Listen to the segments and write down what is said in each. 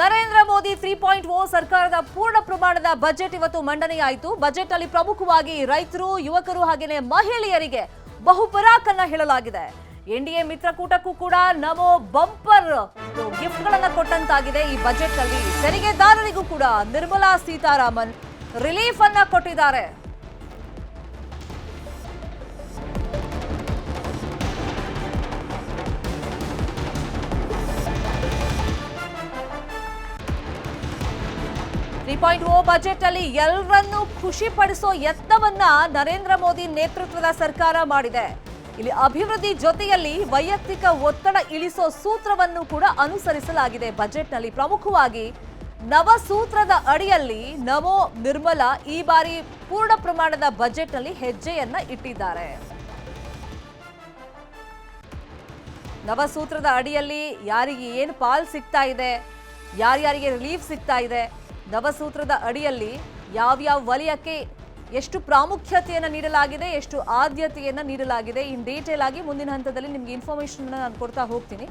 ನರೇಂದ್ರ ಮೋದಿ 3.0 ಸರ್ಕಾರದ ಪೂರ್ಣ ಪ್ರಮಾಣದ ಬಜೆಟ್ ಇವತ್ತು ಮಂಡನೆಯಾಯಿತು. ಬಜೆಟ್ ಅಲ್ಲಿ ಪ್ರಮುಖವಾಗಿ ರೈತರು, ಯುವಕರು ಹಾಗೇನೆ ಮಹಿಳೆಯರಿಗೆ ಬಹುಪರಾಕನ್ನ ಹೇಳಲಾಗಿದೆ. ಎನ್ಡಿಎ ಮಿತ್ರಕೂಟಕ್ಕೂ ಕೂಡ ನಮೋ ಬಂಪರ್ ಗಿಫ್ಟ್ಗಳನ್ನ ಕೊಟ್ಟಂತಾಗಿದೆ. ಈ ಬಜೆಟ್ ಅಲ್ಲಿ ತೆರಿಗೆದಾರರಿಗೂ ಕೂಡ ನಿರ್ಮಲಾ ಸೀತಾರಾಮನ್ ರಿಲೀಫ್ ಅನ್ನ ಕೊಟ್ಟಿದ್ದಾರೆ. ಬಜೆಟ್ ಅಲ್ಲಿ ಎಲ್ಲರನ್ನೂ ಖುಷಿ ಪಡಿಸೋ ಯತ್ನವನ್ನ ನರೇಂದ್ರ ಮೋದಿ ನೇತೃತ್ವದ ಸರ್ಕಾರ ಮಾಡಿದೆ. ಇಲ್ಲಿ ಅಭಿವೃದ್ಧಿ ಜೊತೆಯಲ್ಲಿ ವೈಯಕ್ತಿಕ ಒತ್ತಡ ಇಳಿಸೋ ಸೂತ್ರವನ್ನು ಕೂಡ ಅನುಸರಿಸಲಾಗಿದೆ. ಬಜೆಟ್ ನಲ್ಲಿ ಪ್ರಮುಖವಾಗಿ ನವ ಸೂತ್ರದ ಅಡಿಯಲ್ಲಿ ನಮೋ ನಿರ್ಮಲಾ ಈ ಬಾರಿ ಪೂರ್ಣ ಪ್ರಮಾಣದ ಬಜೆಟ್ ನಲ್ಲಿ ಹೆಜ್ಜೆಯನ್ನ ಇಟ್ಟಿದ್ದಾರೆ. ನವ ಸೂತ್ರದ ಅಡಿಯಲ್ಲಿ ಯಾರಿಗೆ ಏನು ಪಾಲ್ ಸಿಗ್ತಾ ಇದೆ, ಯಾರ್ಯಾರಿಗೆ ರಿಲೀಫ್ ಸಿಗ್ತಾ ಇದೆ, ನವಸೂತ್ರದ ಅಡಿಯಲ್ಲಿ ಯಾವ್ಯಾವ ವಲಯಕ್ಕೆ ಎಷ್ಟು ಪ್ರಾಮುಖ್ಯತೆಯನ್ನು ನೀಡಲಾಗಿದೆ, ಎಷ್ಟು ಆದ್ಯತೆಯನ್ನು ನೀಡಲಾಗಿದೆ, ಇನ್ ಡೀಟೇಲ್ ಆಗಿ ಮುಂದಿನ ಹಂತದಲ್ಲಿ ನಿಮ್ಗೆ ಇನ್ಫಾರ್ಮೇಶನ್ ನಾನು ಕೊಡ್ತಾ ಹೋಗ್ತೀನಿ.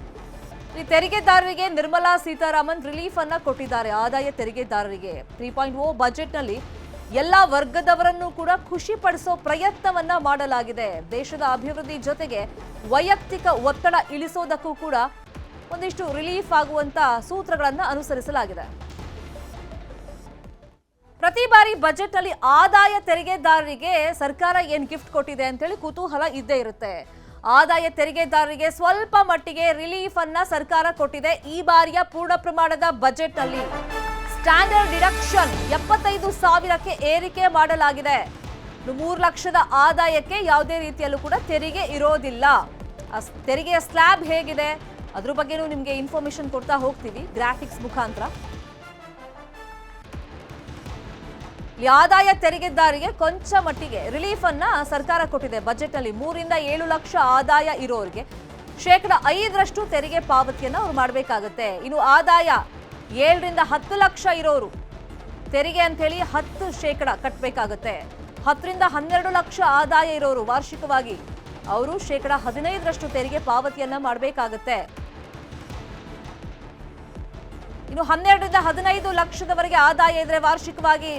ಈ ತೆರಿಗೆದಾರರಿಗೆ ನಿರ್ಮಲಾ ಸೀತಾರಾಮನ್ ರಿಲೀಫ್ ಅನ್ನ ಕೊಟ್ಟಿದ್ದಾರೆ. ಆದಾಯ ತೆರಿಗೆದಾರರಿಗೆ 3.0 ಬಜೆಟ್ ನಲ್ಲಿ ಎಲ್ಲಾ ವರ್ಗದವರನ್ನು ಕೂಡ ಖುಷಿ ಪಡಿಸೋ ಪ್ರಯತ್ನವನ್ನ ಮಾಡಲಾಗಿದೆ. ದೇಶದ ಅಭಿವೃದ್ಧಿ ಜೊತೆಗೆ ವೈಯಕ್ತಿಕ ಒತ್ತಡ ಇಳಿಸೋದಕ್ಕೂ ಕೂಡ ಒಂದಿಷ್ಟು ರಿಲೀಫ್ ಆಗುವಂತ ಸೂತ್ರಗಳನ್ನ ಅನುಸರಿಸಲಾಗಿದೆ. ಪ್ರತಿ ಬಾರಿ ಬಜೆಟ್ ಅಲ್ಲಿ ಆದಾಯ ತೆರಿಗೆದಾರರಿಗೆ ಸರ್ಕಾರ ಏನ್ ಗಿಫ್ಟ್ ಕೊಟ್ಟಿದೆ ಅಂತ ಹೇಳಿ ಕುತೂಹಲ ಇದ್ದೇ ಇರುತ್ತೆ. ಆದಾಯ ತೆರಿಗೆದಾರರಿಗೆ ಸ್ವಲ್ಪ ಮಟ್ಟಿಗೆ ರಿಲೀಫ್ ಅನ್ನ ಸರ್ಕಾರ ಕೊಟ್ಟಿದೆ. ಈ ಬಾರಿಯ ಪೂರ್ಣ ಪ್ರಮಾಣದ ಬಜೆಟ್ ಅಲ್ಲಿ ಸ್ಟ್ಯಾಂಡರ್ಡ್ ಡಿಡಕ್ಷನ್ 75,000ಕ್ಕೆ ಏರಿಕೆ ಮಾಡಲಾಗಿದೆ. 3 ಲಕ್ಷದ ಆದಾಯಕ್ಕೆ ಯಾವುದೇ ರೀತಿಯಲ್ಲೂ ಕೂಡ ತೆರಿಗೆ ಇರೋದಿಲ್ಲ. ತೆರಿಗೆಯ ಸ್ಲ್ಯಾಬ್ ಹೇಗಿದೆ ಅದ್ರ ಬಗ್ಗೆನೂ ನಿಮ್ಗೆ ಇನ್ಫಾರ್ಮೇಶನ್ ಕೊಡ್ತಾ ಹೋಗ್ತೀವಿ ಗ್ರಾಫಿಕ್ಸ್ ಮುಖಾಂತರ. ಆದಾಯ ತೆರಿಗೆದಾರರಿಗೆ ಕೊಂಚ ಮಟ್ಟಿಗೆ ರಿಲೀಫ್ ಅನ್ನ ಸರ್ಕಾರ ಕೊಟ್ಟಿದೆ. ಬಜೆಟ್ ಅಲ್ಲಿ 3 ರಿಂದ 7 ಲಕ್ಷ ಆದಾಯ ಇರೋರಿಗೆ 5% ತೆರಿಗೆ ಪಾವತಿಯನ್ನ ಅವ್ರು ಮಾಡಬೇಕಾಗುತ್ತೆ. ಇನ್ನು ಆದಾಯ 7 ರಿಂದ 10 ಲಕ್ಷ ಇರೋರು ತೆರಿಗೆ ಅಂತ ಹೇಳಿ 10% ಕಟ್ಟಬೇಕಾಗುತ್ತೆ. 10 ರಿಂದ 12 ಲಕ್ಷ ಆದಾಯ ಇರೋರು ವಾರ್ಷಿಕವಾಗಿ ಅವರು 15% ತೆರಿಗೆ ಪಾವತಿಯನ್ನ ಮಾಡಬೇಕಾಗುತ್ತೆ. ಇನ್ನು 12 ರಿಂದ 15 ಲಕ್ಷದವರೆಗೆ ಆದಾಯ ಇದ್ರೆ ವಾರ್ಷಿಕವಾಗಿ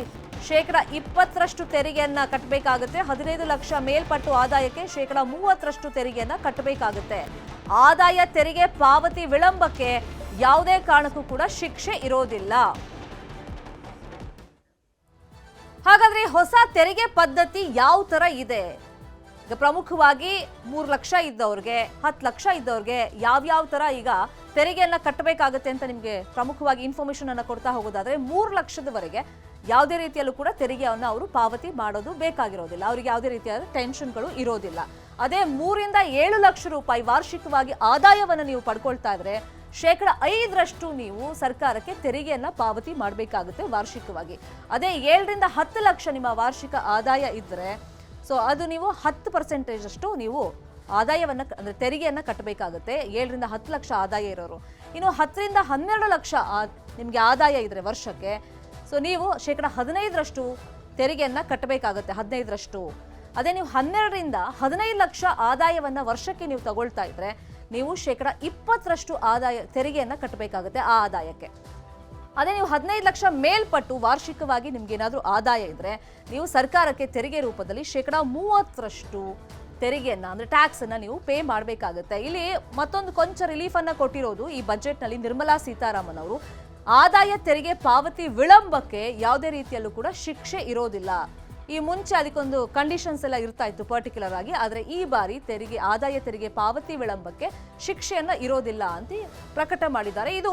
20% ತೆರಿಗೆಯನ್ನ ಕಟ್ಟಬೇಕಾಗುತ್ತೆ. 15 ಲಕ್ಷ ಮೇಲ್ಪಟ್ಟು ಆದಾಯಕ್ಕೆ 30% ತೆರಿಗೆಯನ್ನ ಕಟ್ಟಬೇಕಾಗುತ್ತೆ. ಆದಾಯ ತೆರಿಗೆ ಪಾವತಿ ವಿಳಂಬಕ್ಕೆ ಯಾವುದೇ ಕಾರಣಕ್ಕೂ ಕೂಡ ಶಿಕ್ಷೆ ಇರೋದಿಲ್ಲ. ಹಾಗಾದ್ರೆ ಹೊಸ ತೆರಿಗೆ ಪದ್ಧತಿ ಯಾವ ತರ ಇದೆ? ಈಗ ಪ್ರಮುಖವಾಗಿ 3 ಲಕ್ಷ ಇದ್ದವ್ರಿಗೆ, 10 ಲಕ್ಷ ಇದ್ದವ್ರಿಗೆ ಯಾವ್ಯಾವ ತರ ಈಗ ತೆರಿಗೆಯನ್ನ ಕಟ್ಟಬೇಕಾಗುತ್ತೆ ಅಂತ ನಿಮ್ಗೆ ಪ್ರಮುಖವಾಗಿ ಇನ್ಫಾರ್ಮೇಶನ್ ಅನ್ನ ಕೊಡ್ತಾ ಹೋಗೋದಾದ್ರೆ 3 ಲಕ್ಷದವರೆಗೆ ಯಾವುದೇ ರೀತಿಯಲ್ಲೂ ಕೂಡ ತೆರಿಗೆಯನ್ನು ಅವರು ಪಾವತಿ ಮಾಡೋದು ಬೇಕಾಗಿರೋದಿಲ್ಲ. ಅವರಿಗೆ ಯಾವುದೇ ರೀತಿಯಾದ ಟೆನ್ಷನ್ಗಳು ಇರೋದಿಲ್ಲ. ಅದೇ 3 ರಿಂದ 7 ಲಕ್ಷ ರೂಪಾಯಿ ವಾರ್ಷಿಕವಾಗಿ ಆದಾಯವನ್ನು ನೀವು ಪಡ್ಕೊಳ್ತಾ ಇದ್ರೆ 5% ನೀವು ಸರ್ಕಾರಕ್ಕೆ ತೆರಿಗೆಯನ್ನ ಪಾವತಿ ಮಾಡಬೇಕಾಗುತ್ತೆ ವಾರ್ಷಿಕವಾಗಿ. ಅದೇ 7 ರಿಂದ 10 ಲಕ್ಷ ನಿಮ್ಮ ವಾರ್ಷಿಕ ಆದಾಯ ಇದ್ರೆ ಸೊ ಅದು ನೀವು 10% ಅಷ್ಟು ನೀವು ಆದಾಯವನ್ನ ಅಂದ್ರೆ ತೆರಿಗೆಯನ್ನ ಕಟ್ಟಬೇಕಾಗುತ್ತೆ. 7 ರಿಂದ 10 ಲಕ್ಷ ಆದಾಯ ಇರೋರು. ಇನ್ನು 10 ರಿಂದ 12 ಲಕ್ಷ ನಿಮ್ಗೆ ಆದಾಯ ಇದ್ರೆ ವರ್ಷಕ್ಕೆ ಸೊ ನೀವು 15% ತೆರಿಗೆಯನ್ನ ಕಟ್ಟಬೇಕಾಗುತ್ತೆ. 15%. ಅದೇ ನೀವು 12 ರಿಂದ 15 ಲಕ್ಷ ಆದಾಯವನ್ನ ವರ್ಷಕ್ಕೆ ನೀವು ತಗೊಳ್ತಾ ಇದ್ರೆ ನೀವು 20% ಆದಾಯ ತೆರಿಗೆಯನ್ನ ಕಟ್ಟಬೇಕಾಗುತ್ತೆ ಆ ಆದಾಯಕ್ಕೆ. ಅದೇ ನೀವು 15 ಲಕ್ಷ ಮೇಲ್ಪಟ್ಟು ವಾರ್ಷಿಕವಾಗಿ ನಿಮ್ಗೆ ಏನಾದ್ರೂ ಆದಾಯ ಇದ್ರೆ ನೀವು ಸರ್ಕಾರಕ್ಕೆ ತೆರಿಗೆ ರೂಪದಲ್ಲಿ 30% ತೆರಿಗೆಯನ್ನ ಅಂದ್ರೆ ಟ್ಯಾಕ್ಸ್ ಅನ್ನ ನೀವು ಪೇ ಮಾಡಬೇಕಾಗುತ್ತೆ. ಇಲ್ಲಿ ಮತ್ತೊಂದು ಕೊಂಚ ರಿಲೀಫ್ ಅನ್ನ ಕೊಟ್ಟಿರೋದು ಈ ಬಜೆಟ್ ನಲ್ಲಿ ನಿರ್ಮಲಾ ಸೀತಾರಾಮನ್ ಅವರು ಆದಾಯ ತೆರಿಗೆ ಪಾವತಿ ವಿಳಂಬಕ್ಕೆ ಯಾವುದೇ ರೀತಿಯಲ್ಲೂ ಕೂಡ ಶಿಕ್ಷೆ ಇರೋದಿಲ್ಲ. ಈ ಮುಂಚೆ ಅದಕ್ಕೊಂದು ಕಂಡೀಷನ್ಸ್ ಎಲ್ಲ ಇರ್ತಾ ಇತ್ತು ಪರ್ಟಿಕ್ಯುಲರ್ ಆಗಿ. ಆದ್ರೆ ಈ ಬಾರಿ ಆದಾಯ ತೆರಿಗೆ ಪಾವತಿ ವಿಳಂಬಕ್ಕೆ ಶಿಕ್ಷೆಯನ್ನ ಇರೋದಿಲ್ಲ ಅಂತ ಪ್ರಕಟ ಮಾಡಿದ್ದಾರೆ. ಇದು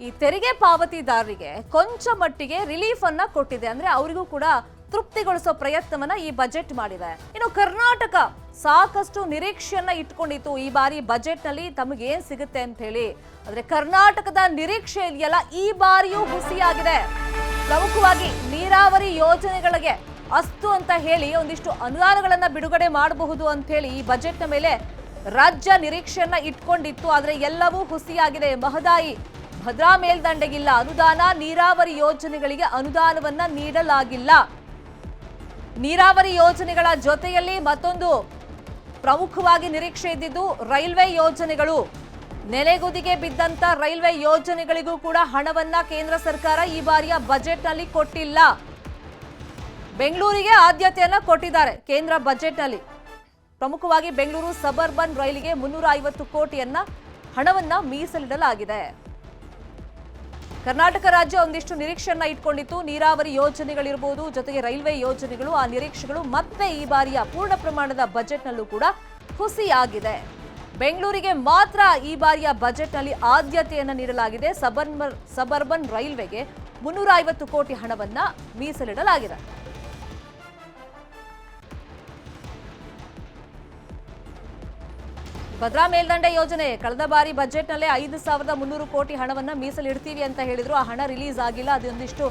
ಈ ತೆರಿಗೆ ಪಾವತಿದಾರರಿಗೆ ಕೊಂಚ ಮಟ್ಟಿಗೆ ರಿಲೀಫ್ ಅನ್ನ ಕೊಟ್ಟಿದೆ. ಅಂದ್ರೆ ಅವರಿಗೂ ಕೂಡ ತೃಪ್ತಿಗೊಳಿಸೋ ಪ್ರಯತ್ನವನ್ನ ಈ ಬಜೆಟ್ ಮಾಡಿದೆ. ಇನ್ನು ಕರ್ನಾಟಕ ಸಾಕಷ್ಟು ನಿರೀಕ್ಷೆಯನ್ನ ಇಟ್ಕೊಂಡಿತ್ತು ಈ ಬಾರಿ ಬಜೆಟ್ ನಲ್ಲಿ ತಮಗೆ ಏನ್ ಸಿಗುತ್ತೆ ಅಂತ ಹೇಳಿ. ಆದ್ರೆ ಕರ್ನಾಟಕದ ನಿರೀಕ್ಷೆ ಇದೆಯಲ್ಲ ಈ ಬಾರಿಯೂ ಹುಸಿಯಾಗಿದೆ. ಪ್ರಮುಖವಾಗಿ ನೀರಾವರಿ ಯೋಜನೆಗಳಿಗೆ ಅಸ್ತು ಅಂತ ಹೇಳಿ ಒಂದಿಷ್ಟು ಅನುದಾನಗಳನ್ನ ಬಿಡುಗಡೆ ಮಾಡಬಹುದು ಅಂತ ಹೇಳಿ ಈ ಬಜೆಟ್ನ ಮೇಲೆ ರಾಜ್ಯ ನಿರೀಕ್ಷೆಯನ್ನ ಇಟ್ಕೊಂಡಿತ್ತು. ಆದ್ರೆ ಎಲ್ಲವೂ ಹುಸಿಯಾಗಿದೆ. ಮಹದಾಯಿ ಭದ್ರಾ ಮೇಲ್ದಂಡೆಗಿಲ್ಲ ಅನುದಾನ, ನೀರಾವರಿ ಯೋಜನೆಗಳಿಗೆ ಅನುದಾನವನ್ನ ನೀಡಲಾಗಿಲ್ಲ. ನೀರಾವರಿ ಯೋಜನೆಗಳ ಜೊತೆಯಲ್ಲಿ ಮತ್ತೊಂದು ಪ್ರಮುಖವಾಗಿ ನಿರೀಕ್ಷೆ ಇದ್ದಿದ್ದು ರೈಲ್ವೆ ಯೋಜನೆಗಳು. ನೆನೆಗುದಿಗೆ ಬಿದ್ದಂತ ರೈಲ್ವೆ ಯೋಜನೆಗಳಿಗೂ ಕೂಡ ಹಣವನ್ನ ಕೇಂದ್ರ ಸರ್ಕಾರ ಈ ಬಾರಿಯ ಬಜೆಟ್ನಲ್ಲಿ ಕೊಟ್ಟಿಲ್ಲ. ಬೆಂಗಳೂರಿಗೆ ಆದ್ಯತೆಯನ್ನ ಕೊಟ್ಟಿದ್ದಾರೆ ಕೇಂದ್ರ ಬಜೆಟ್ನಲ್ಲಿ. ಪ್ರಮುಖವಾಗಿ ಬೆಂಗಳೂರು ಸಬರ್ಬನ್ ರೈಲಿಗೆ 350 ಕೋಟಿಯನ್ನ ಹಣವನ್ನ ಮೀಸಲಿಡಲಾಗಿದೆ. ಕರ್ನಾಟಕ ರಾಜ್ಯ ಒಂದಿಷ್ಟು ನಿರೀಕ್ಷೆಯನ್ನ ಇಟ್ಕೊಂಡಿತ್ತು. ನೀರಾವರಿ ಯೋಜನೆಗಳಿರಬಹುದು, ಜೊತೆಗೆ ರೈಲ್ವೆ ಯೋಜನೆಗಳು, ಆ ನಿರೀಕ್ಷೆಗಳು ಮತ್ತೆ ಈ ಬಾರಿಯ ಪೂರ್ಣ ಪ್ರಮಾಣದ ಬಜೆಟ್ನಲ್ಲೂ ಕೂಡ ಹುಸಿಯಾಗಿದೆ. ಬೆಂಗಳೂರಿಗೆ ಮಾತ್ರ ಈ ಬಾರಿಯ ಬಜೆಟ್ನಲ್ಲಿ ಆದ್ಯತೆಯನ್ನು ನೀಡಲಾಗಿದೆ. ಸಬರ್ಬನ್ ರೈಲ್ವೆಗೆ 350 ಕೋಟಿ ಹಣವನ್ನ ಮೀಸಲಿಡಲಾಗಿದೆ. ಭದ್ರಾ ಮೇಲ್ದಂಡೆ ಯೋಜನೆ ಕಳೆದ ಬಾರಿ ಬಜೆಟ್ನಲ್ಲೇ 5,300 ಕೋಟಿ ಹಣವನ್ನ ಮೀಸಲಿಡ್ತೀವಿ ಅಂತ ಹೇಳಿದ್ರು. ಆ ಹಣ ರಿಲೀಸ್ ಆಗಿಲ್ಲ. ಅದೊಂದಿಷ್ಟು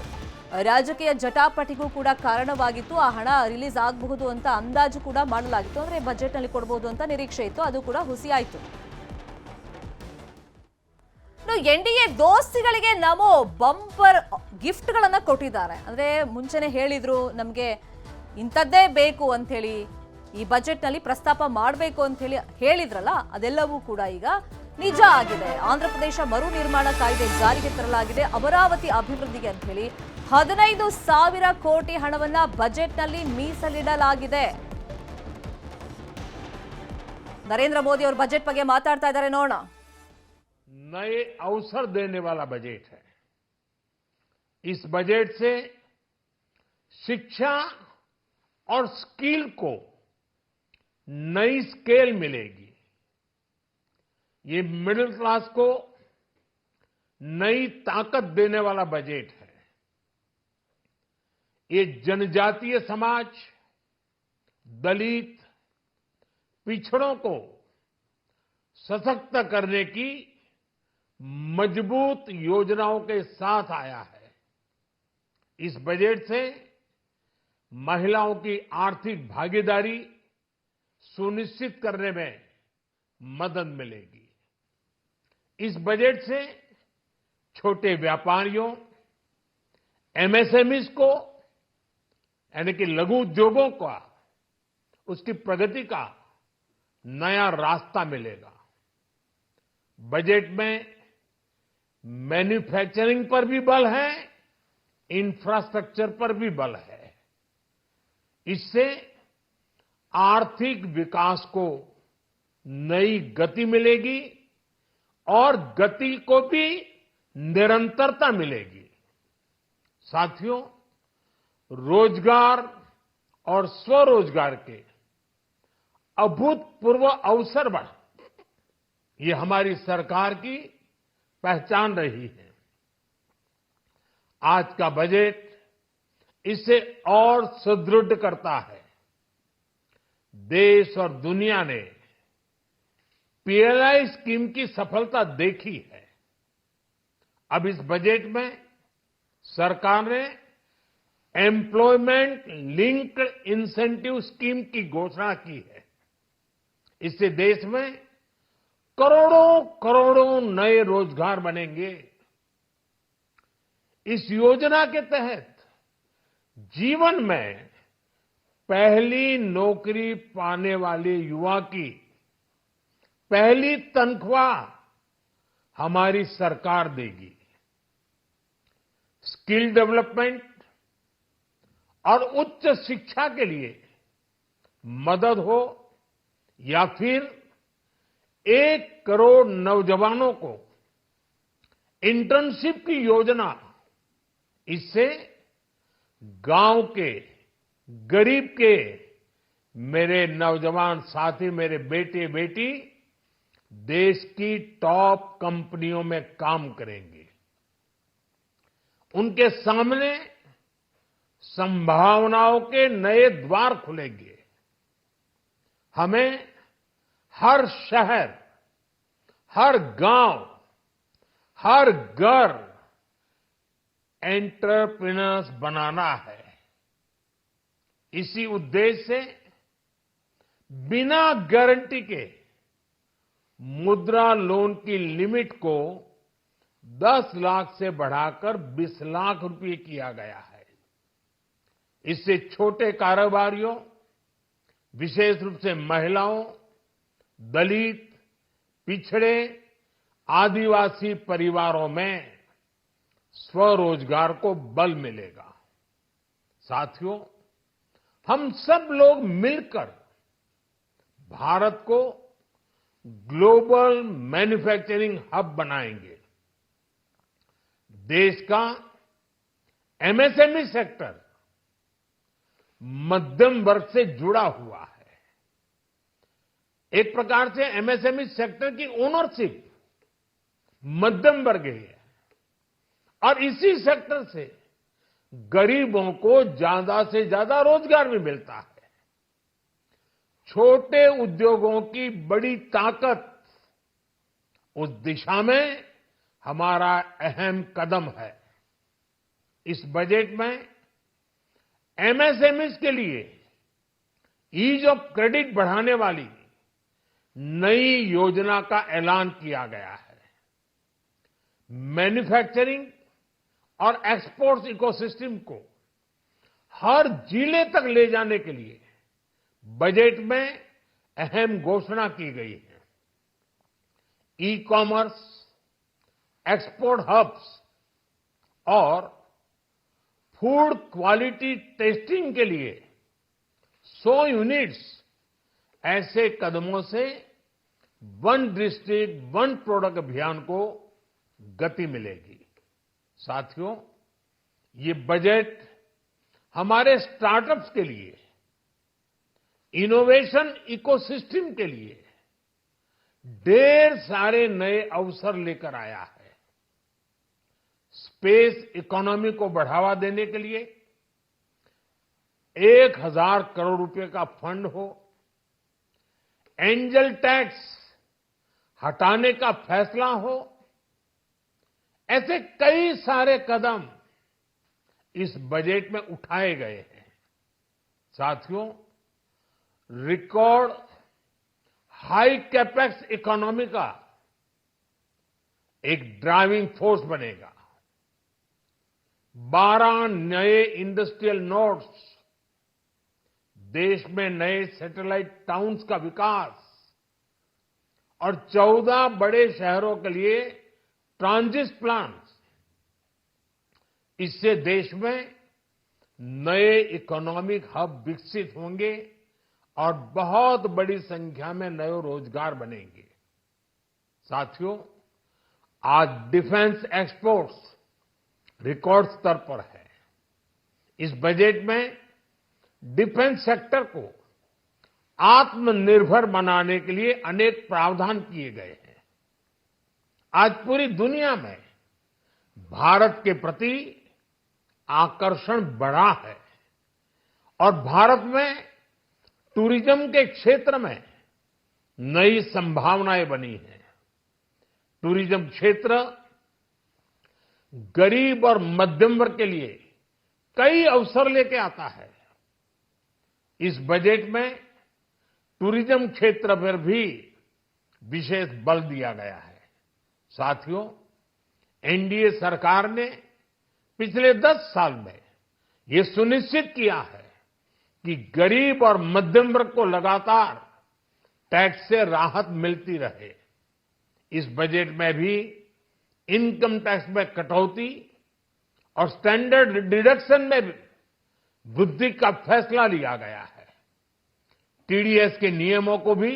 ರಾಜಕೀಯ ಜಟಾಪಟಿಗೂ ಕೂಡ ಕಾರಣವಾಗಿತ್ತು. ಆ ಹಣ ರಿಲೀಸ್ ಆಗಬಹುದು ಅಂತ ಅಂದಾಜು ಕೂಡ ಮಾಡಲಾಗಿತ್ತು. ಅಂದ್ರೆ ಬಜೆಟ್ನಲ್ಲಿ ಕೊಡಬಹುದು ಅಂತ ನಿರೀಕ್ಷೆ ಇತ್ತು. ಅದು ಕೂಡ ಹುಸಿಯಾಯಿತು. ಎನ್ಡಿಎ ದೋಸ್ತಿಗಳಿಗೆ ನಮೋ ಬಂಪರ್ ಗಿಫ್ಟ್ಗಳನ್ನ ಕೊಟ್ಟಿದ್ದಾರೆ. ಅಂದ್ರೆ ಮುಂಚೆನೆ ಹೇಳಿದ್ರು ನಮಗೆ ಇಂಥದ್ದೇ ಬೇಕು ಅಂತ ಹೇಳಿ, ಈ ಬಜೆಟ್ನಲ್ಲಿ ಪ್ರಸ್ತಾಪ ಮಾಡಬೇಕು ಅಂತ ಹೇಳಿ ಹೇಳಿದ್ರಲ್ಲ, ಅದೆಲ್ಲವೂ ಕೂಡ ಈಗ ನಿಜ ಆಗಿದೆ. ಆಂಧ್ರಪ್ರದೇಶ ಮರು ನಿರ್ಮಾಣ ಕಾಯ್ದೆ ಜಾರಿಗೆ ತರಲಾಗಿದೆ. ಅಮರಾವತಿ ಅಭಿವೃದ್ಧಿಗೆ ಅಂತ ಹೇಳಿ 15,000 ಕೋಟಿ ಹಣವನ್ನ ಬಜೆಟ್ನಲ್ಲಿ ಮೀಸಲಿಡಲಾಗಿದೆ. ನರೇಂದ್ರ ಮೋದಿ ಅವರು ಬಜೆಟ್ ಬಗ್ಗೆ ಮಾತಾಡ್ತಾ ಇದ್ದಾರೆ, ನೋಡೋಣ. नए अवसर देने वाला बजट है। इस बजट से शिक्षा और स्किल को नई स्केल मिलेगी। ये मिडिल क्लास को नई ताकत देने वाला बजट है। ये जनजातीय समाज, दलित, पिछड़ों को सशक्त करने की मजबूत योजनाओं के साथ आया है। इस बजट से महिलाओं की आर्थिक भागीदारी सुनिश्चित करने में मदद मिलेगी। इस बजट से छोटे व्यापारियों, एमएसएमईज को यानी कि लघु उद्योगों का उसकी प्रगति का नया रास्ता मिलेगा। बजट में मैन्युफैक्चरिंग पर भी बल है, इंफ्रास्ट्रक्चर पर भी बल है। इससे आर्थिक विकास को नई गति मिलेगी और गति को भी निरंतरता मिलेगी। साथियों, रोजगार और स्वरोजगार के अभूतपूर्व अवसर बढ़ ये हमारी सरकार की पहचान रही है। आज का बजट इसे और सुदृढ़ करता है। देश और दुनिया ने पीएलआई स्कीम की सफलता देखी है। अब इस बजट में सरकार ने एम्प्लॉयमेंट लिंक्ड इंसेंटिव स्कीम की घोषणा की है। इससे देश में करोड़ों करोड़ों नए रोजगार बनेंगे। इस योजना के तहत जीवन में पहली नौकरी पाने वाले युवा की पहली तनख्वाह हमारी सरकार देगी। स्किल डेवलपमेंट और उच्च शिक्षा के लिए मदद हो या फिर 1 करोड़ नौजवानों को इंटर्नशिप की योजना, इससे गांव के गरीब के मेरे नौजवान साथी, मेरे बेटे बेटी देश की टॉप कंपनियों में काम करेंगे। उनके सामने संभावनाओं के नए द्वार खुलेंगे। हमें हर शहर, हर गांव, हर घर एंटरप्रेन्योर्स बनाना है। इसी उद्देश्य से बिना गारंटी के मुद्रा लोन की लिमिट को 10 लाख से बढ़ाकर 20 लाख रुपए किया गया है। इससे छोटे कारोबारियों, विशेष रूप से महिलाओं, दलित, पिछड़े आदिवासी परिवारों में स्वरोजगार को बल मिलेगा। साथियों, हम सब लोग मिलकर भारत को ग्लोबल मैन्युफैक्चरिंग हब बनाएंगे। देश का एमएसएमई सेक्टर मध्यम वर्ग से जुड़ा हुआ है। एक प्रकार से एमएसएमई सेक्टर की ओनरशिप मध्यम वर्ग ही है और इसी सेक्टर से गरीबों को ज्यादा से ज्यादा रोजगार भी मिलता है। छोटे उद्योगों की बड़ी ताकत उस दिशा में हमारा अहम कदम है। इस बजट में एमएसएमईज के लिए ईज ऑफ क्रेडिट बढ़ाने वाली नई योजना का ऐलान किया गया है। मैन्युफैक्चरिंग और एक्सपोर्ट्स इकोसिस्टम को हर जिले तक ले जाने के लिए बजट में अहम घोषणा की गई है। ई कॉमर्स, एक्सपोर्ट हब्स और फूड क्वालिटी टेस्टिंग के लिए 100 यूनिट्स, ऐसे कदमों से वन डिस्ट्रिक्ट वन प्रोडक्ट अभियान को गति मिलेगी। साथियों, ये बजट हमारे स्टार्टअप्स के लिए, इनोवेशन इकोसिस्टम के लिए ढेर सारे नए अवसर लेकर आया है। स्पेस इकोनॉमी को बढ़ावा देने के लिए 1000 करोड़ रुपए का फंड हो, एंजल टैक्स हटाने का फैसला हो, ऐसे कई सारे कदम इस बजट में उठाए गए हैं। साथियों, रिकॉर्ड हाई कैपेक्स इकोनॉमी का एक ड्राइविंग फोर्स बनेगा। 12 नए इंडस्ट्रियल नोड्स, देश में नए सैटेलाइट टाउन्स का विकास और 14 बड़े शहरों के लिए ट्रांजिट प्लान्स, इससे देश में नए इकोनॉमिक हब विकसित होंगे और बहुत बड़ी संख्या में नए रोजगार बनेंगे। साथियों, आज डिफेंस एक्सपोर्ट्स रिकॉर्ड स्तर पर है। इस बजट में डिफेंस सेक्टर को आत्मनिर्भर बनाने के लिए अनेक प्रावधान किए गए हैं। आज पूरी दुनिया में भारत के प्रति आकर्षण बढ़ा है और भारत में टूरिज्म के क्षेत्र में नई संभावनाएं बनी हैं। टूरिज्म क्षेत्र गरीब और मध्यम वर्ग के लिए कई अवसर लेके आता है। इस बजट में टूरिज्म क्षेत्र पर भी विशेष बल दिया गया है। साथियों, एनडीए सरकार ने पिछले 10 साल में ये सुनिश्चित किया है कि गरीब और मध्यम वर्ग को लगातार टैक्स से राहत मिलती रहे। इस बजट में भी इनकम टैक्स में कटौती और स्टैंडर्ड डिडक्शन में वृद्धि का फैसला लिया गया है। टीडीएस के नियमों को भी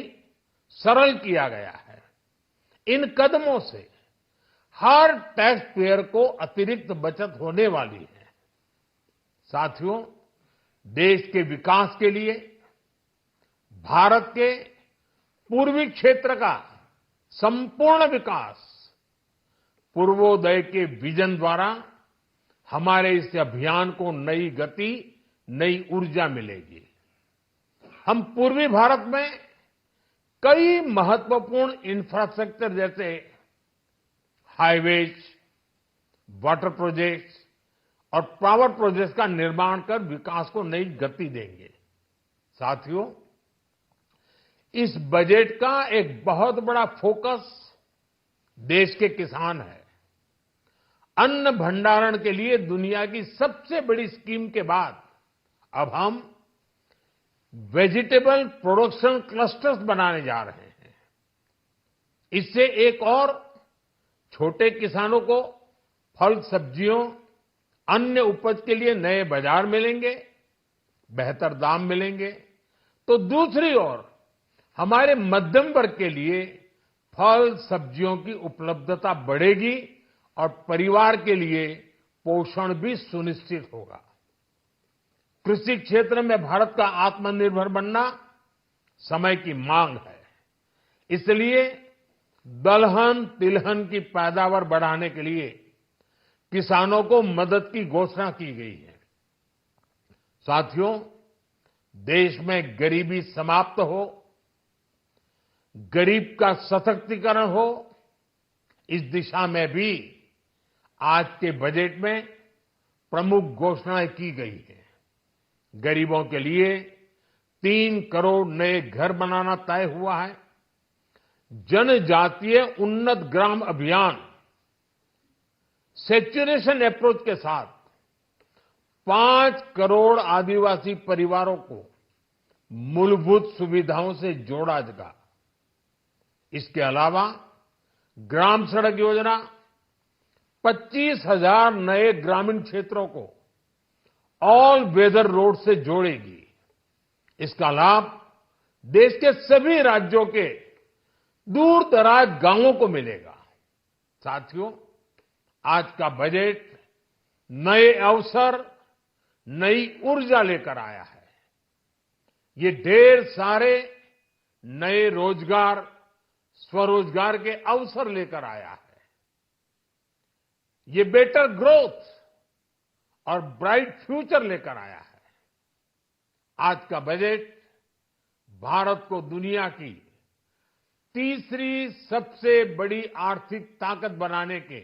सरल किया गया है। इन कदमों से हर टैक्स पेयर को अतिरिक्त बचत होने वाली है। साथियों, देश के विकास के लिए भारत के पूर्वी क्षेत्र का संपूर्ण विकास पूर्वोदय के विजन द्वारा हमारे इस अभियान को नई गति, नई ऊर्जा मिलेगी। हम पूर्वी भारत में कई महत्वपूर्ण इंफ्रास्ट्रक्चर जैसे हाईवेज, वाटर प्रोजेक्ट्स और पावर प्रोजेक्ट्स का निर्माण कर विकास को नई गति देंगे। साथियों, इस बजट का एक बहुत बड़ा फोकस देश के किसान है। अन्न भंडारण के लिए दुनिया की सबसे बड़ी स्कीम के बाद अब हम वेजिटेबल प्रोडक्शन क्लस्टर्स बनाने जा रहे हैं। इससे एक और छोटे किसानों को फल सब्जियों अन्य उपज के लिए नए बाजार मिलेंगे, बेहतर दाम मिलेंगे, तो दूसरी ओर हमारे मध्यम वर्ग के लिए फल सब्जियों की उपलब्धता बढ़ेगी और परिवार के लिए पोषण भी सुनिश्चित होगा। कृषि क्षेत्र में भारत का आत्मनिर्भर बनना समय की मांग है। इसलिए दलहन तिलहन की पैदावार बढ़ाने के लिए किसानों को मदद की घोषणा की गई है। साथियों, देश में गरीबी समाप्त हो, गरीब का सशक्तिकरण हो, इस दिशा में भी आज के बजट में प्रमुख घोषणाएं की गई है। गरीबों के लिए 3 करोड़ नए घर बनाना तय हुआ है। जनजातीय उन्नत ग्राम अभियान सेचुरेशन अप्रोच के साथ 5 करोड़ आदिवासी परिवारों को मूलभूत सुविधाओं से जोड़ा जाएगा। इसके अलावा ग्राम सड़क योजना 25,000 नए ग्रामीण क्षेत्रों को ऑल वेदर रोड से जोड़ेगी। इसका लाभ देश के सभी राज्यों के दूर दराज गांवों को मिलेगा। साथियों, आज का बजट नए अवसर, नई ऊर्जा लेकर आया है। ये ढेर सारे नए रोजगार, स्वरोजगार के अवसर लेकर आया है। ये बेटर ग्रोथ और ब्राइट फ्यूचर लेकर आया है। आज का बजट भारत को दुनिया की तीसरी सबसे बड़ी आर्थिक ताकत बनाने के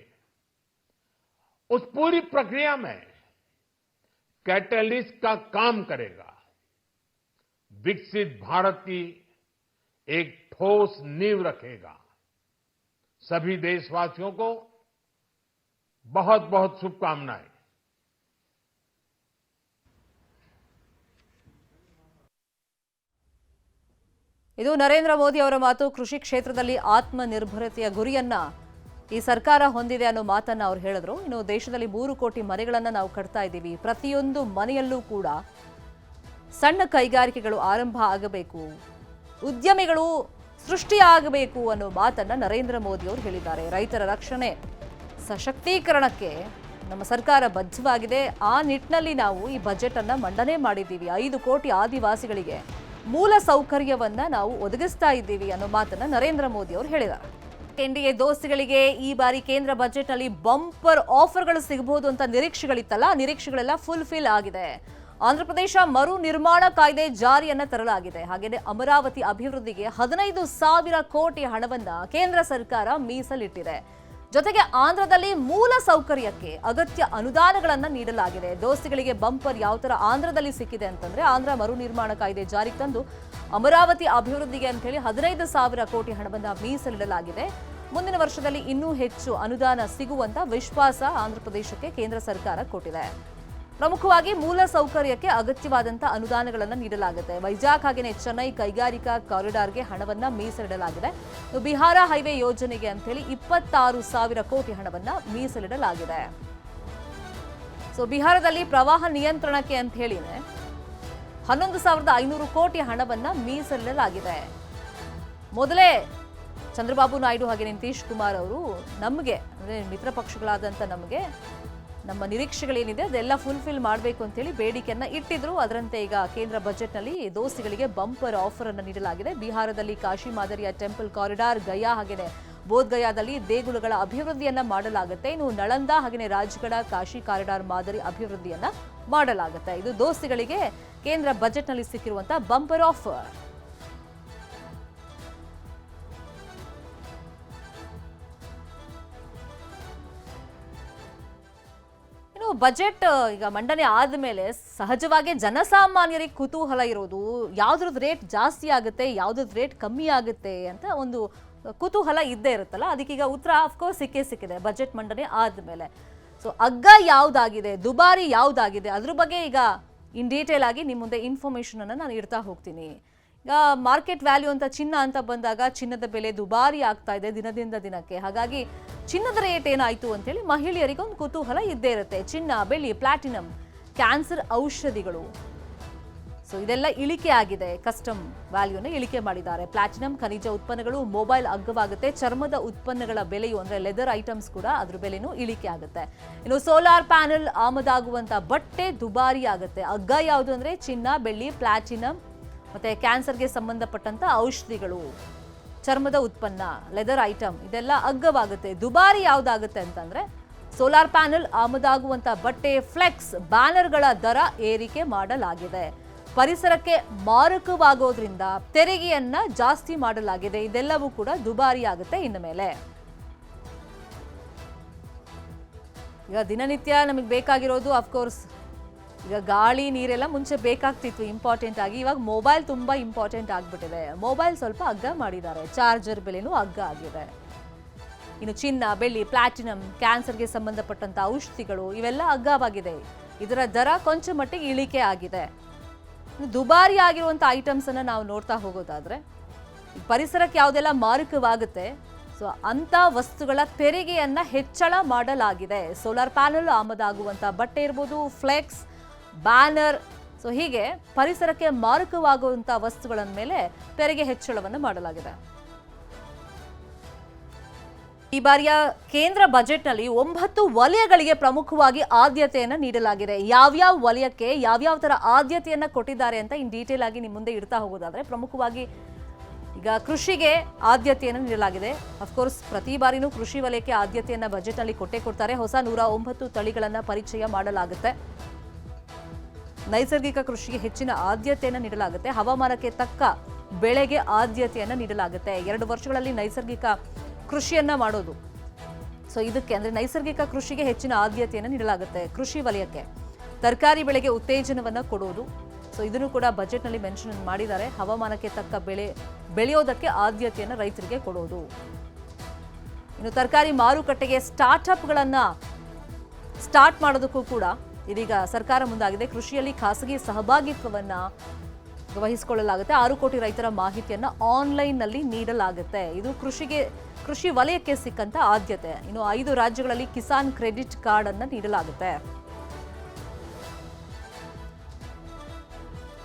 उस पूरी प्रक्रिया में कैटलिस्ट का काम करेगा। विकसित भारत की एक ठोस नींव रखेगा। सभी देशवासियों को बहुत बहुत शुभकामनाएं। ಇದು ನರೇಂದ್ರ ಮೋದಿ ಅವರ ಮಾತು. ಕೃಷಿ ಕ್ಷೇತ್ರದಲ್ಲಿ ಆತ್ಮನಿರ್ಭರತೆಯ ಗುರಿಯನ್ನ ಈ ಸರ್ಕಾರ ಹೊಂದಿದೆ ಅನ್ನೋ ಮಾತನ್ನ ಅವರು ಹೇಳಿದ್ರು. ಇನ್ನು ದೇಶದಲ್ಲಿ 3 ಕೋಟಿ ಮನೆಗಳನ್ನ ನಾವು ಕಟ್ತಾ ಇದ್ದೀವಿ. ಪ್ರತಿಯೊಂದು ಮನೆಯಲ್ಲೂ ಕೂಡ ಸಣ್ಣ ಕೈಗಾರಿಕೆಗಳು ಆರಂಭ ಆಗಬೇಕು, ಉದ್ಯಮಿಗಳು ಸೃಷ್ಟಿಯಾಗಬೇಕು ಅನ್ನೋ ಮಾತನ್ನ ನರೇಂದ್ರ ಮೋದಿ ಅವರು ಹೇಳಿದ್ದಾರೆ. ರೈತರ ರಕ್ಷಣೆ, ಸಶಕ್ತೀಕರಣಕ್ಕೆ ನಮ್ಮ ಸರ್ಕಾರ ಬದ್ಧವಾಗಿದೆ. ಆ ನಿಟ್ಟಿನಲ್ಲಿ ನಾವು ಈ ಬಜೆಟ್ ಅನ್ನ ಮಂಡನೆ ಮಾಡಿದ್ದೀವಿ. 5 ಕೋಟಿ ಆದಿವಾಸಿಗಳಿಗೆ ಮೂಲ ಸೌಕರ್ಯವನ್ನ ನಾವು ಒದಗಿಸ್ತಾ ಇದ್ದೀವಿ ಅನ್ನೋ ಮಾತನ್ನ ನರೇಂದ್ರ ಮೋದಿ ಅವರು ಹೇಳಿದ್ದಾರೆ. ಎನ್ಡಿಎ ದೋಸ್ತಿಗಳಿಗೆ ಈ ಬಾರಿ ಕೇಂದ್ರ ಬಜೆಟ್ನಲ್ಲಿ ಬಂಪರ್ ಆಫರ್ಗಳು ಸಿಗಬಹುದು ಅಂತ ನಿರೀಕ್ಷೆಗಳಿತ್ತಲ್ಲ, ಆ ನಿರೀಕ್ಷೆಗಳೆಲ್ಲ ಫುಲ್ಫಿಲ್ ಆಗಿದೆ. ಆಂಧ್ರಪ್ರದೇಶ ಮರು ನಿರ್ಮಾಣ ಕಾಯ್ದೆ ಜಾರಿಯನ್ನ ತರಲಾಗಿದೆ. ಹಾಗೆಯೇ ಅಮರಾವತಿ ಅಭಿವೃದ್ಧಿಗೆ 15,000 ಕೋಟಿ ಹಣವನ್ನ ಕೇಂದ್ರ ಸರ್ಕಾರ ಮೀಸಲಿಟ್ಟಿದೆ. ಜೊತೆಗೆ ಆಂಧ್ರದಲ್ಲಿ ಮೂಲ ಸೌಕರ್ಯಕ್ಕೆ ಅಗತ್ಯ ಅನುದಾನಗಳನ್ನ ನೀಡಲಾಗಿದೆ. ದೋಸ್ತಿಗಳಿಗೆ ಬಂಪರ್ ಯಾವ ತರ ಆಂಧ್ರದಲ್ಲಿ ಸಿಕ್ಕಿದೆ ಅಂತಂದ್ರೆ, ಆಂಧ್ರ ಮರು ನಿರ್ಮಾಣ ಕಾಯ್ದೆ ಜಾರಿಗೆ ತಂದು ಅಮರಾವತಿ ಅಭಿವೃದ್ಧಿಗೆ ಅಂತ ಹೇಳಿ 15,000 ಕೋಟಿ ಹಣವನ್ನ ಮೀಸಲಿಡಲಾಗಿದೆ. ಮುಂದಿನ ವರ್ಷದಲ್ಲಿ ಇನ್ನೂ ಹೆಚ್ಚು ಅನುದಾನ ಸಿಗುವಂತ ವಿಶ್ವಾಸ ಆಂಧ್ರಪ್ರದೇಶಕ್ಕೆ ಕೇಂದ್ರ ಸರ್ಕಾರ ಕೊಟ್ಟಿದೆ. ಪ್ರಮುಖವಾಗಿ ಮೂಲ ಸೌಕರ್ಯಕ್ಕೆ ಅಗತ್ಯವಾದಂತಹ ಅನುದಾನಗಳನ್ನು ನೀಡಲಾಗುತ್ತೆ. ವೈಜಾಗ್ ಹಾಗೆಯೇ ಚೆನ್ನೈ ಕೈಗಾರಿಕಾ ಕಾರಿಡಾರ್ಗೆ ಹಣವನ್ನ ಮೀಸಲಿಡಲಾಗಿದೆ. ಬಿಹಾರ ಹೈವೇ ಯೋಜನೆಗೆ ಅಂತ ಹೇಳಿ 26,000 ಕೋಟಿ ಹಣವನ್ನ ಮೀಸಲಿಡಲಾಗಿದೆ. ಬಿಹಾರದಲ್ಲಿ ಪ್ರವಾಹ ನಿಯಂತ್ರಣಕ್ಕೆ ಅಂತ ಹೇಳಿನೇ 11,500 ಕೋಟಿ ಹಣವನ್ನ ಮೀಸಲಿಡಲಾಗಿದೆ. ಮೊದಲೇ ಚಂದ್ರಬಾಬು ನಾಯ್ಡು ಹಾಗೆ ನಿತೀಶ್ ಕುಮಾರ್ ಅವರು ನಮಗೆ ಅಂದ್ರೆ ಮಿತ್ರ ಪಕ್ಷಗಳಾದಂಥ ನಮಗೆ ನಮ್ಮ ನಿರೀಕ್ಷೆಗಳೇನಿದೆ ಅದೆಲ್ಲ ಫುಲ್ಫಿಲ್ ಮಾಡಬೇಕು ಅಂತೇಳಿ ಬೇಡಿಕೆಯನ್ನ ಇಟ್ಟಿದ್ರು. ಅದರಂತೆ ಈಗ ಕೇಂದ್ರ ಬಜೆಟ್ನಲ್ಲಿ ದೋಸ್ತಿಗಳಿಗೆ ಬಂಪರ್ ಆಫರ್ ಅನ್ನು ನೀಡಲಾಗಿದೆ. ಬಿಹಾರದಲ್ಲಿ ಕಾಶಿ ಮಾದರಿಯ ಟೆಂಪಲ್ ಕಾರಿಡಾರ್, ಗಯಾ ಹಾಗೆಯೇ ಬೋಧ್ಗಯಾದಲ್ಲಿ ದೇಗುಲಗಳ ಅಭಿವೃದ್ಧಿಯನ್ನ ಮಾಡಲಾಗುತ್ತೆ. ಇನ್ನು ನಳಂದ ಹಾಗೆಯೇ ರಾಜ್ಗಢ ಕಾಶಿ ಕಾರಿಡಾರ್ ಮಾದರಿ ಅಭಿವೃದ್ಧಿಯನ್ನ ಮಾಡಲಾಗುತ್ತೆ. ಇದು ದೋಸ್ತಿಗಳಿಗೆ ಕೇಂದ್ರ ಬಜೆಟ್ನಲ್ಲಿ ಸಿಕ್ಕಿರುವಂತಹ ಬಂಪರ್ ಆಫರ್. ಬಜೆಟ್ ಈಗ ಮಂಡನೆ ಆದಮೇಲೆ ಸಹಜವಾಗಿ ಜನಸಾಮಾನ್ಯರಿಗೆ ಕುತೂಹಲ ಇರೋದು ಯಾವ್ದ್ರದ್ದು ರೇಟ್ ಜಾಸ್ತಿ ಆಗುತ್ತೆ, ಯಾವ್ದ್ರದ್ದು ರೇಟ್ ಕಮ್ಮಿ ಆಗುತ್ತೆ ಅಂತ ಒಂದು ಕುತೂಹಲ ಇದ್ದೇ ಇರುತ್ತಲ್ಲ. ಅದಕ್ಕೀಗ ಉತ್ತರ ಅಫ್ಕೋರ್ಸ್ ಸಿಕ್ಕಿದೆ ಬಜೆಟ್ ಮಂಡನೆ ಆದಮೇಲೆ. ಅಗ್ಗ ಯಾವ್ದಾಗಿದೆ, ದುಬಾರಿ ಯಾವ್ದಾಗಿದೆ, ಅದ್ರ ಬಗ್ಗೆ ಈಗ ಇನ್ ಡೀಟೇಲ್ ಆಗಿ ನಿಮ್ಮ ಮುಂದೆ ಇನ್ಫಾರ್ಮೇಶನ್ ಅನ್ನ ನಾನು ಇಡ್ತಾ ಹೋಗ್ತೀನಿ. ಈಗ ಮಾರ್ಕೆಟ್ ವ್ಯಾಲ್ಯೂ ಅಂತ ಚಿನ್ನ ಅಂತ ಬಂದಾಗ ಚಿನ್ನದ ಬೆಲೆ ದುಬಾರಿ ಆಗ್ತಾ ಇದೆ ದಿನದಿಂದ ದಿನಕ್ಕೆ. ಹಾಗಾಗಿ ಚಿನ್ನದ ರೇಟ್ ಏನಾಯ್ತು ಅಂತೇಳಿ ಮಹಿಳೆಯರಿಗೆ ಒಂದು ಕುತೂಹಲ ಇದ್ದೇ ಇರುತ್ತೆ. ಚಿನ್ನ, ಬೆಳ್ಳಿ, ಪ್ಲಾಟಿನಂ, ಕ್ಯಾನ್ಸರ್ ಔಷಧಿಗಳು, ಸೊ ಇದೆಲ್ಲ ಇಳಿಕೆ ಆಗಿದೆ. ಕಸ್ಟಮ್ ವ್ಯಾಲ್ಯೂನ ಇಳಿಕೆ ಮಾಡಿದ್ದಾರೆ. ಪ್ಲಾಟಿನಂ, ಖನಿಜ ಉತ್ಪನ್ನಗಳು, ಮೊಬೈಲ್ ಅಗ್ಗವಾಗುತ್ತೆ. ಚರ್ಮದ ಉತ್ಪನ್ನಗಳ ಬೆಲೆಯು ಅಂದ್ರೆ ಲೆದರ್ ಐಟಮ್ಸ್ ಕೂಡ ಅದ್ರ ಬೆಲೆನೂ ಇಳಿಕೆ ಆಗುತ್ತೆ. ಇನ್ನು ಸೋಲಾರ್ ಪ್ಯಾನೆಲ್ ಆಮದಾಗುವಂತ ಬಟ್ಟೆ ದುಬಾರಿ ಆಗುತ್ತೆ. ಅಗ್ಗ ಯಾವುದು ಅಂದ್ರೆ ಚಿನ್ನ, ಬೆಳ್ಳಿ, ಪ್ಲಾಟಿನಂ ಮತ್ತೆ ಕ್ಯಾನ್ಸರ್ಗೆ ಸಂಬಂಧಪಟ್ಟಂತ ಔಷಧಿಗಳು, ಚರ್ಮದ ಉತ್ಪನ್ನ, ಲೆದರ್ ಐಟಮ್ ಇದೆಲ್ಲ ಅಗ್ಗವಾಗುತ್ತೆ. ದುಬಾರಿ ಯಾವ್ದಾಗುತ್ತೆ ಅಂತಂದ್ರೆ ಸೋಲಾರ್ ಪ್ಯಾನೆಲ್ ಆಮದಾಗುವಂತ ಬಟ್ಟೆ, ಫ್ಲೆಕ್ಸ್, ಬ್ಯಾನರ್ಗಳ ದರ ಏರಿಕೆ ಮಾಡಲಾಗಿದೆ. ಪರಿಸರಕ್ಕೆ ಮಾರಕವಾಗೋದ್ರಿಂದ ತೆರಿಗೆಯನ್ನ ಜಾಸ್ತಿ ಮಾಡಲಾಗಿದೆ. ಇದೆಲ್ಲವೂ ಕೂಡ ದುಬಾರಿ ಆಗುತ್ತೆ ಇನ್ನು ಮೇಲೆ. ಈಗ ದಿನನಿತ್ಯ ನಮಗೆ ಬೇಕಾಗಿರೋದು ಅಫ್ಕೋರ್ಸ್ ಈಗ ಗಾಳಿ, ನೀರೆಲ್ಲ ಮುಂಚೆ ಬೇಕಾಗ್ತಿತ್ತು ಇಂಪಾರ್ಟೆಂಟ್ ಆಗಿ. ಇವಾಗ ಮೊಬೈಲ್ ತುಂಬಾ ಇಂಪಾರ್ಟೆಂಟ್ ಆಗ್ಬಿಟ್ಟಿದೆ. ಮೊಬೈಲ್ ಸ್ವಲ್ಪ ಅಗ್ಗ ಮಾಡಿದ್ದಾರೆ. ಚಾರ್ಜರ್ ಬೆಲೆನೂ ಅಗ್ಗ ಆಗಿದೆ. ಇನ್ನು ಚಿನ್ನ, ಬೆಳ್ಳಿ, ಪ್ಲಾಟಿನಂ, ಕ್ಯಾನ್ಸರ್ಗೆ ಸಂಬಂಧಪಟ್ಟಂತ ಔಷಧಿಗಳು ಇವೆಲ್ಲ ಅಗ್ಗವಾಗಿದೆ. ಇದರ ದರ ಕೊಂಚ ಮಟ್ಟಿಗೆ ಇಳಿಕೆ ಆಗಿದೆ. ದುಬಾರಿ ಆಗಿರುವಂಥ ಐಟಮ್ಸ್ ಅನ್ನ ನಾವು ನೋಡ್ತಾ ಹೋಗೋದಾದ್ರೆ ಪರಿಸರಕ್ಕೆ ಯಾವುದೆಲ್ಲ ಮಾರಕವಾಗುತ್ತೆ ಸೊ ಅಂತ ವಸ್ತುಗಳ ತೆರಿಗೆಯನ್ನ ಹೆಚ್ಚಳ ಮಾಡಲಾಗಿದೆ. ಸೋಲಾರ್ ಪ್ಯಾನೆಲ್ ಆಮದಾಗುವಂತ ಬಟ್ಟೆ ಇರ್ಬೋದು, ಫ್ಲೆಕ್ಸ್, ಬ್ಯಾನರ್, ಸೊ ಹೀಗೆ ಪರಿಸರಕ್ಕೆ ಮಾರಕವಾಗುವಂತ ವಸ್ತುಗಳ ಮೇಲೆ ತೆರಿಗೆ ಹೆಚ್ಚಳವನ್ನು ಮಾಡಲಾಗಿದೆ. ಈ ಬಾರಿಯ ಕೇಂದ್ರ ಬಜೆಟ್ನಲ್ಲಿ 9 ವಲಯಗಳಿಗೆ ಪ್ರಮುಖವಾಗಿ ಆದ್ಯತೆಯನ್ನು ನೀಡಲಾಗಿದೆ. ಯಾವ್ಯಾವ ವಲಯಕ್ಕೆ ಯಾವ್ಯಾವ ತರ ಆದ್ಯತೆಯನ್ನ ಕೊಟ್ಟಿದ್ದಾರೆ ಅಂತ ಇನ್ ಡೀಟೇಲ್ ಆಗಿ ನಿಮ್ಮ ಮುಂದೆ ಇಡ್ತಾ ಹೋಗೋದಾದ್ರೆ ಪ್ರಮುಖವಾಗಿ ಈಗ ಕೃಷಿಗೆ ಆದ್ಯತೆಯನ್ನು ನೀಡಲಾಗಿದೆ. ಅಫ್ಕೋರ್ಸ್ ಪ್ರತಿ ಬಾರಿನೂ ಕೃಷಿ ವಲಯಕ್ಕೆ ಆದ್ಯತೆಯನ್ನ ಬಜೆಟ್ನಲ್ಲಿ ಕೊಟ್ಟೇ ಕೊಡ್ತಾರೆ. ಹೊಸ 109 ತಳಿಗಳನ್ನ ಪರಿಚಯ ಮಾಡಲಾಗುತ್ತೆ. ನೈಸರ್ಗಿಕ ಕೃಷಿಗೆ ಹೆಚ್ಚಿನ ಆದ್ಯತೆಯನ್ನು ನೀಡಲಾಗುತ್ತೆ. ಹವಾಮಾನಕ್ಕೆ ತಕ್ಕ ಬೆಳೆಗೆ ಆದ್ಯತೆಯನ್ನು ನೀಡಲಾಗುತ್ತೆ. 2 ವರ್ಷಗಳಲ್ಲಿ ನೈಸರ್ಗಿಕ ಕೃಷಿಯನ್ನ ಮಾಡೋದು. ಸೊ ಇದಕ್ಕೆ ಅಂದ್ರೆ ನೈಸರ್ಗಿಕ ಕೃಷಿಗೆ ಹೆಚ್ಚಿನ ಆದ್ಯತೆಯನ್ನು ನೀಡಲಾಗುತ್ತೆ. ಕೃಷಿ ವಲಯಕ್ಕೆ ತರಕಾರಿ ಬೆಳೆಗೆ ಉತ್ತೇಜನವನ್ನ ಕೊಡೋದು. ಸೊ ಇದನ್ನು ಕೂಡ ಬಜೆಟ್ನಲ್ಲಿ ಮೆನ್ಷನ್ ಮಾಡಿದ್ದಾರೆ. ಹವಾಮಾನಕ್ಕೆ ತಕ್ಕ ಬೆಳೆ ಬೆಳೆಯೋದಕ್ಕೆ ಆದ್ಯತೆಯನ್ನು ರೈತರಿಗೆ ಕೊಡೋದು. ಇನ್ನು ತರಕಾರಿ ಮಾರುಕಟ್ಟೆಗೆ ಸ್ಟಾರ್ಟ್ಅಪ್ಗಳನ್ನ ಸ್ಟಾರ್ಟ್ ಮಾಡೋದಕ್ಕೂ ಕೂಡ ಇದೀಗ ಸರ್ಕಾರ ಮುಂದಾಗಿದೆ. ಕೃಷಿಯಲ್ಲಿ ಖಾಸಗಿ ಸಹಭಾಗಿತ್ವವನ್ನ ವಹಿಸಿಕೊಳ್ಳಲಾಗುತ್ತೆ. 6 ಕೋಟಿ ರೈತರ ಮಾಹಿತಿಯನ್ನ ಆನ್ಲೈನ್ ನಲ್ಲಿ ನೀಡಲಾಗುತ್ತೆ. ಇದು ಕೃಷಿ ವಲಯಕ್ಕೆ ಸಿಕ್ಕಂತ ಆದ್ಯತೆ. ಇನ್ನು 5 ರಾಜ್ಯಗಳಲ್ಲಿ ಕಿಸಾನ್ ಕ್ರೆಡಿಟ್ ಕಾರ್ಡ್ ಅನ್ನ ನೀಡಲಾಗುತ್ತೆ.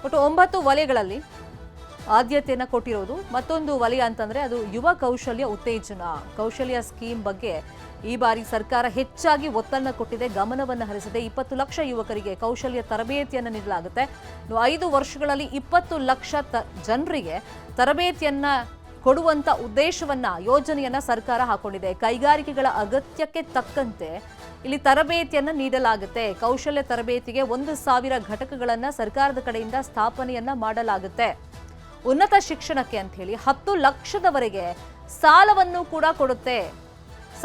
ಒಟ್ಟು 9 ವಲಯಗಳಲ್ಲಿ ಆದ್ಯತೆಯನ್ನ ಕೊಟ್ಟಿರೋದು. ಮತ್ತೊಂದು ವಲಯ ಅಂತಂದ್ರೆ ಅದು ಯುವ ಕೌಶಲ್ಯ ಉತ್ತೇಜನ. ಕೌಶಲ್ಯ ಸ್ಕೀಮ್ ಬಗ್ಗೆ ಈ ಬಾರಿ ಸರ್ಕಾರ ಹೆಚ್ಚಾಗಿ ಒತ್ತನ್ನು ಕೊಟ್ಟಿದೆ, ಗಮನವನ್ನು ಹರಿಸಿದೆ. 20 ಲಕ್ಷ ಯುವಕರಿಗೆ ಕೌಶಲ್ಯ ತರಬೇತಿಯನ್ನು ನೀಡಲಾಗುತ್ತೆ. 5 ವರ್ಷಗಳಲ್ಲಿ 20 ಲಕ್ಷ ಜನರಿಗೆ ತರಬೇತಿಯನ್ನ ಕೊಡುವಂತ ಉದ್ದೇಶವನ್ನ ಯೋಜನೆಯನ್ನ ಸರ್ಕಾರ ಹಾಕೊಂಡಿದೆ. ಕೈಗಾರಿಕೆಗಳ ಅಗತ್ಯಕ್ಕೆ ತಕ್ಕಂತೆ ಇಲ್ಲಿ ತರಬೇತಿಯನ್ನ ನೀಡಲಾಗುತ್ತೆ. ಕೌಶಲ್ಯ ತರಬೇತಿಗೆ 1,000 ಘಟಕಗಳನ್ನ ಸರ್ಕಾರದ ಕಡೆಯಿಂದ ಸ್ಥಾಪನೆಯನ್ನ ಮಾಡಲಾಗುತ್ತೆ. ಉನ್ನತ ಶಿಕ್ಷಣಕ್ಕೆ ಅಂತ ಹೇಳಿ 10 ಲಕ್ಷದವರೆಗೆ ಸಾಲವನ್ನು ಕೂಡ ಕೊಡುತ್ತೆ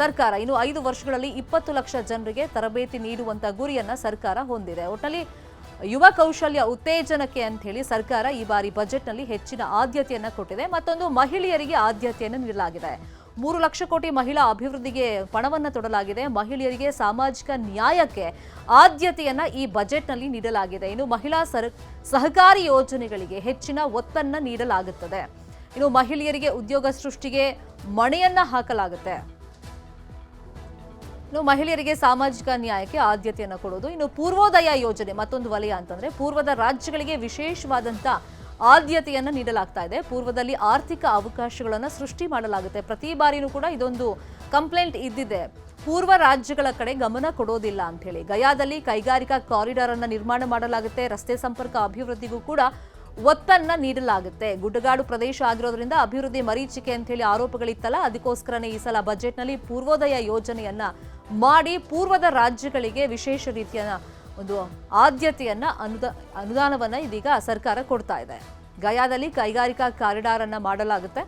ಸರ್ಕಾರ. ಇನ್ನು 5 ವರ್ಷಗಳಲ್ಲಿ 20 ಲಕ್ಷ ಜನರಿಗೆ ತರಬೇತಿ ನೀಡುವಂತ ಗುರಿಯನ್ನ ಸರ್ಕಾರ ಹೊಂದಿದೆ. ಒಟ್ಟಿನಲ್ಲಿ ಯುವ ಕೌಶಲ್ಯ ಉತ್ತೇಜನಕ್ಕೆ ಅಂತ ಹೇಳಿ ಸರ್ಕಾರ ಈ ಬಾರಿ ಬಜೆಟ್ನಲ್ಲಿ ಹೆಚ್ಚಿನ ಆದ್ಯತೆಯನ್ನ ಕೊಟ್ಟಿದೆ. ಮತ್ತೊಂದು ಮಹಿಳೆಯರಿಗೆ ಆದ್ಯತೆಯನ್ನು ನೀಡಲಾಗಿದೆ. 3 ಲಕ್ಷ ಕೋಟಿ ಮಹಿಳಾ ಅಭಿವೃದ್ಧಿಗೆ ಪಣವನ್ನು ತೊಡಲಾಗಿದೆ. ಮಹಿಳೆಯರಿಗೆ ಸಾಮಾಜಿಕ ನ್ಯಾಯಕ್ಕೆ ಆದ್ಯತೆಯನ್ನ ಈ ಬಜೆಟ್ನಲ್ಲಿ ನೀಡಲಾಗಿದೆ. ಇನ್ನು ಮಹಿಳಾ ಸಹಕಾರಿ ಯೋಜನೆಗಳಿಗೆ ಹೆಚ್ಚಿನ ಒತ್ತನ್ನ ನೀಡಲಾಗುತ್ತದೆ. ಇನ್ನು ಮಹಿಳೆಯರಿಗೆ ಉದ್ಯೋಗ ಸೃಷ್ಟಿಗೆ ಮಣೆಯನ್ನ ಹಾಕಲಾಗುತ್ತೆ. ಇನ್ನು ಮಹಿಳೆಯರಿಗೆ ಸಾಮಾಜಿಕ ನ್ಯಾಯಕ್ಕೆ ಆದ್ಯತೆಯನ್ನು ಕೊಡೋದು. ಇನ್ನು ಪೂರ್ವೋದಯ ಯೋಜನೆ ಮತ್ತೊಂದು ವಲಯ ಅಂತಂದ್ರೆ ಪೂರ್ವದ ರಾಜ್ಯಗಳಿಗೆ ವಿಶೇಷವಾದಂತ ಆದ್ಯತೆಯನ್ನು ನೀಡಲಾಗ್ತಾ ಇದೆ. ಪೂರ್ವದಲ್ಲಿ ಆರ್ಥಿಕ ಅವಕಾಶಗಳನ್ನು ಸೃಷ್ಟಿ ಮಾಡಲಾಗುತ್ತೆ. ಪ್ರತಿ ಬಾರಿನೂ ಕೂಡ ಇದೊಂದು ಕಂಪ್ಲೇಂಟ್ ಇದ್ದಿದೆ, ಪೂರ್ವ ರಾಜ್ಯಗಳ ಕಡೆ ಗಮನ ಕೊಡೋದಿಲ್ಲ ಅಂತ ಹೇಳಿ. ಗಯಾದಲ್ಲಿ ಕೈಗಾರಿಕಾ ಕಾರಿಡಾರ್ ಅನ್ನ ನಿರ್ಮಾಣ ಮಾಡಲಾಗುತ್ತೆ. ರಸ್ತೆ ಸಂಪರ್ಕ ಅಭಿವೃದ್ಧಿಗೂ ಕೂಡ ಒತ್ತನ್ನ ನೀಡಲಾಗುತ್ತೆ. ಗುಡ್ಡಗಾಡು ಪ್ರದೇಶ ಆಗಿರೋದ್ರಿಂದ ಅಭಿವೃದ್ಧಿ ಮರೀಚಿಕೆ ಅಂತ ಹೇಳಿ ಆರೋಪಗಳಿತ್ತಲ್ಲ, ಅದಕ್ಕೋಸ್ಕರನೇ ಈ ಸಲ ಬಜೆಟ್ನಲ್ಲಿ ಪೂರ್ವೋದಯ ಯೋಜನೆಯನ್ನ ಮಾಡಿ ಪೂರ್ವದ ರಾಜ್ಯಗಳಿಗೆ ವಿಶೇಷ ರೀತಿಯ ಒಂದು ಆದ್ಯತೆಯನ್ನ ಅನುದಾನವನ್ನ ಇದೀಗ ಸರ್ಕಾರ ಕೊಡ್ತಾ ಇದೆ. ಗಯಾದಲ್ಲಿ ಕೈಗಾರಿಕಾ ಕಾರಿಡಾರ್ ಅನ್ನ ಮಾಡಲಾಗುತ್ತೆ.